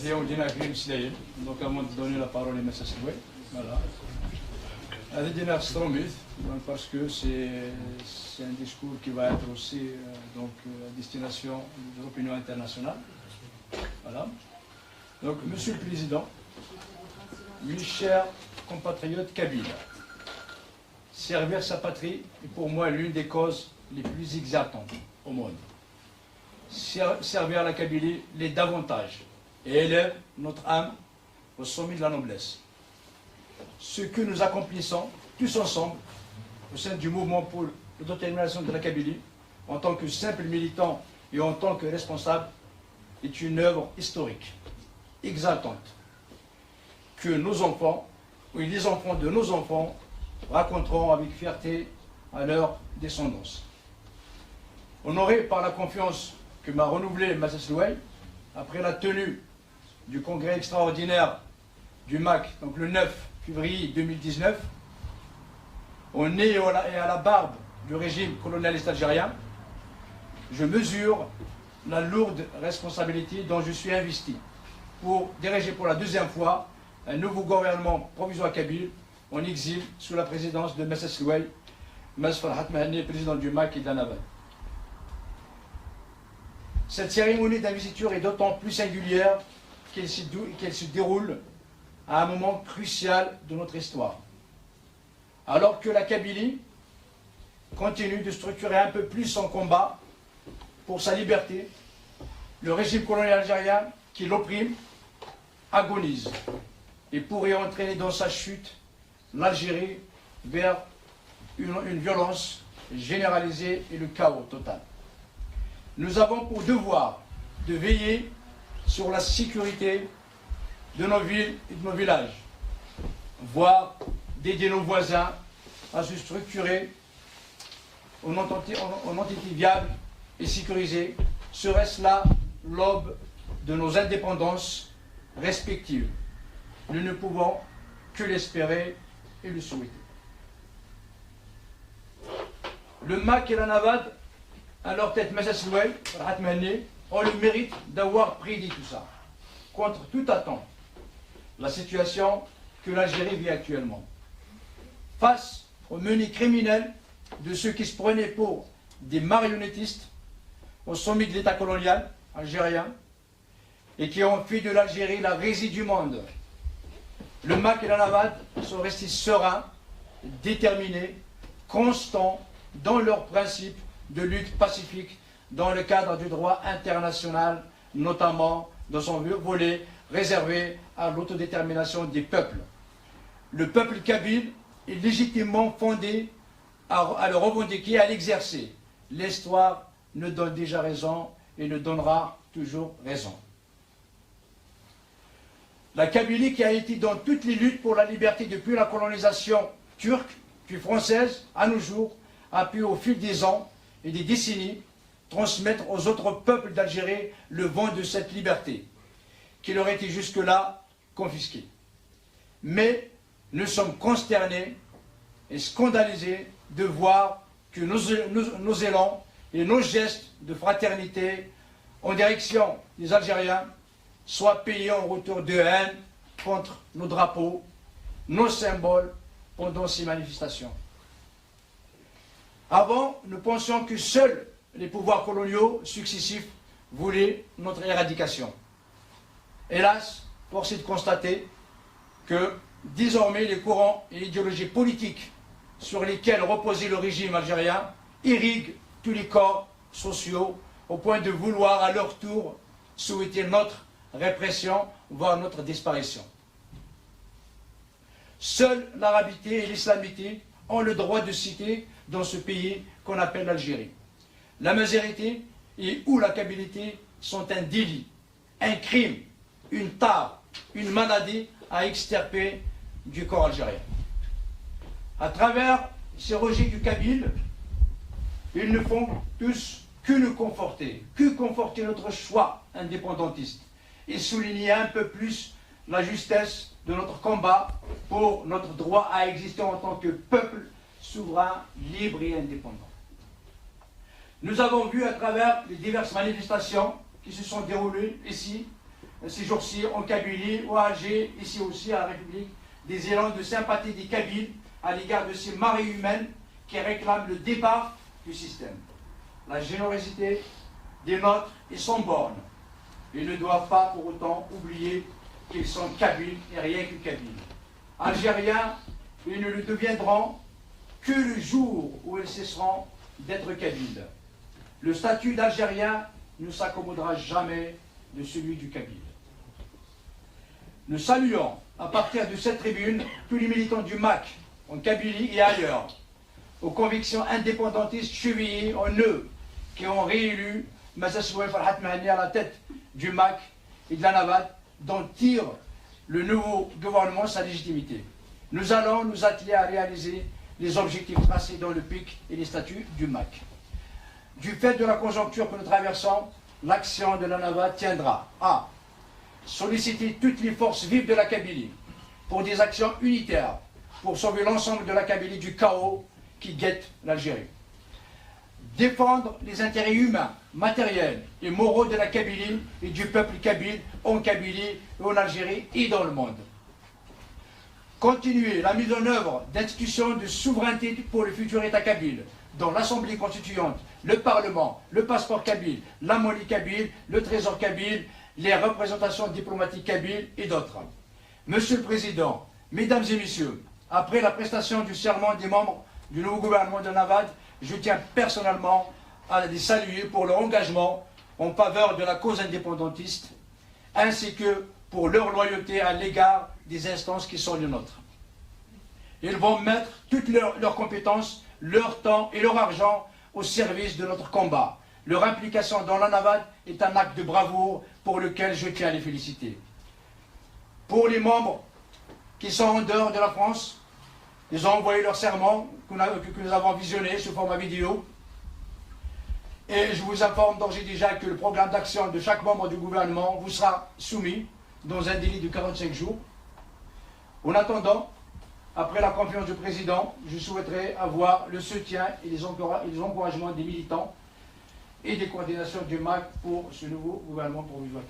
Donc avant de donner la parole à M. Souay, voilà. Parce que c'est un discours qui va être aussi à destination de l'opinion internationale. Voilà. Donc, Monsieur le Président, mes chers compatriotes kabyles, servir sa patrie est pour moi l'une des causes les plus exaltantes au monde. Servir la Kabylie l'est davantage et élève notre âme au sommet de la noblesse. Ce que nous accomplissons tous ensemble au sein du mouvement pour l'autodétermination de la Kabylie, en tant que simple militant et en tant que responsable, est une œuvre historique, exaltante, que nos enfants, ou les enfants de nos enfants, raconteront avec fierté à leur descendance. Honoré par la confiance que m'a renouvelée M. Souay, après la tenue du congrès extraordinaire du MAC, donc le 9 février 2019, au nez et à la barbe du régime colonialiste algérien, je mesure la lourde responsabilité dont je suis investi pour diriger pour la deuxième fois un nouveau gouvernement provisoire kabyle en exil sous la présidence de M. Souay, M. Farhat Mahani, président du MAC et d'Annavad. Cette cérémonie d'investiture est d'autant plus singulière qu'elle se déroule à un moment crucial de notre histoire. Alors que la Kabylie continue de structurer un peu plus son combat pour sa liberté, le régime colonial algérien qui l'opprime agonise et pourrait entraîner dans sa chute l'Algérie vers une violence généralisée et le chaos total. Nous avons pour devoir de veiller sur la sécurité de nos villes et de nos villages, voire d'aider nos voisins à se structurer en entité viable et sécurisée, serait-ce là l'aube de nos indépendances respectives. Nous ne pouvons que l'espérer et le souhaiter. Le MAC et l'Annavad, à leur tête M. Souay, Farhat Mahani, ont le mérite d'avoir prédit tout ça, contre toute attente, la situation que l'Algérie vit actuellement. Face aux menées criminelles de ceux qui se prenaient pour des marionnettistes au sommet de l'État colonial algérien et qui ont fait de l'Algérie la risée du monde, le MAC et l'Annavad sont restés sereins, déterminés, constants dans leurs principes de lutte pacifique dans le cadre du droit international, notamment dans son volet réservé à l'autodétermination des peuples. Le peuple kabyle est légitimement fondé à le revendiquer, à l'exercer. L'histoire nous donne déjà raison et nous donnera toujours raison. La Kabylie, qui a été dans toutes les luttes pour la liberté depuis la colonisation turque puis française à nos jours, a pu au fil des ans et des décennies transmettre aux autres peuples d'Algérie le vent de cette liberté, qui leur était jusque-là confisquée. Mais nous sommes consternés et scandalisés de voir que nos élans et nos gestes de fraternité en direction des Algériens soient payés en retour de haine contre nos drapeaux, nos symboles pendant ces manifestations. Avant, nous pensions que seuls les pouvoirs coloniaux successifs voulaient notre éradication. Hélas, force est de constater que désormais les courants et l'idéologie politique sur lesquels reposait le régime algérien irriguent tous les corps sociaux au point de vouloir à leur tour souhaiter notre répression, voire notre disparition. Seule l'arabité et l'islamité ont le droit de citer dans ce pays qu'on appelle l'Algérie. La majorité et ou la kabylie sont un délit, un crime, une tare, une maladie à extirper du corps algérien. À travers ces rejets du kabyle, ils ne font tous que nous conforter, notre choix indépendantiste et souligner un peu plus la justesse de notre combat pour notre droit à exister en tant que peuple souverain, libre et indépendant. Nous avons vu à travers les diverses manifestations qui se sont déroulées ici ces jours-ci en Kabylie ou à Alger, ici aussi à la République, des élans de sympathie des Kabyles à l'égard de ces marées humaines qui réclament le départ du système. La générosité des nôtres est sans borne. Ils ne doivent pas pour autant oublier qu'ils sont Kabyles et rien que Kabyles. Algériens, ils ne le deviendront que le jour où ils cesseront d'être Kabyles. Le statut d'Algérien ne s'accommodera jamais de celui du Kabyle. Nous saluons à partir de cette tribune tous les militants du MAC en Kabylie et ailleurs, aux convictions indépendantistes chevillées en eux, qui ont réélu Massassoua Farhat Mahani à la tête du MAC et de la NAVAD, dont tire le nouveau gouvernement sa légitimité. Nous allons nous atteler à réaliser les objectifs tracés dans le PIC et les statuts du MAC. Du fait de la conjoncture que nous traversons, l'action de la NAVAD tiendra à solliciter toutes les forces vives de la Kabylie pour des actions unitaires pour sauver l'ensemble de la Kabylie du chaos qui guette l'Algérie. Défendre les intérêts humains, matériels et moraux de la Kabylie et du peuple kabyle en Kabylie et en Algérie et dans le monde. Continuer la mise en œuvre d'institutions de souveraineté pour le futur État kabyle, dont l'Assemblée constituante, le Parlement, le passeport kabyle, la monnaie kabyle, le trésor kabyle, les représentations diplomatiques kabyles et d'autres. Monsieur le Président, Mesdames et Messieurs, après la prestation du serment des membres du nouveau gouvernement de NAVAD, je tiens personnellement à les saluer pour leur engagement en faveur de la cause indépendantiste, ainsi que pour leur loyauté à l'égard des instances qui sont les nôtres. Ils vont mettre toutes leurs compétences, leur temps et leur argent au service de notre combat. Leur implication dans la NAVAD est un acte de bravoure pour lequel je tiens à les féliciter. Pour les membres qui sont en dehors de la France, ils ont envoyé leur serment que nous avons visionné sous format vidéo. Et je vous informe d'ores et déjà que le programme d'action de chaque membre du gouvernement vous sera soumis dans un délai de 45 jours. En attendant, après la confiance du président, je souhaiterais avoir le soutien et les encouragements des militants et des coordinations du MAC pour ce nouveau gouvernement provisoire.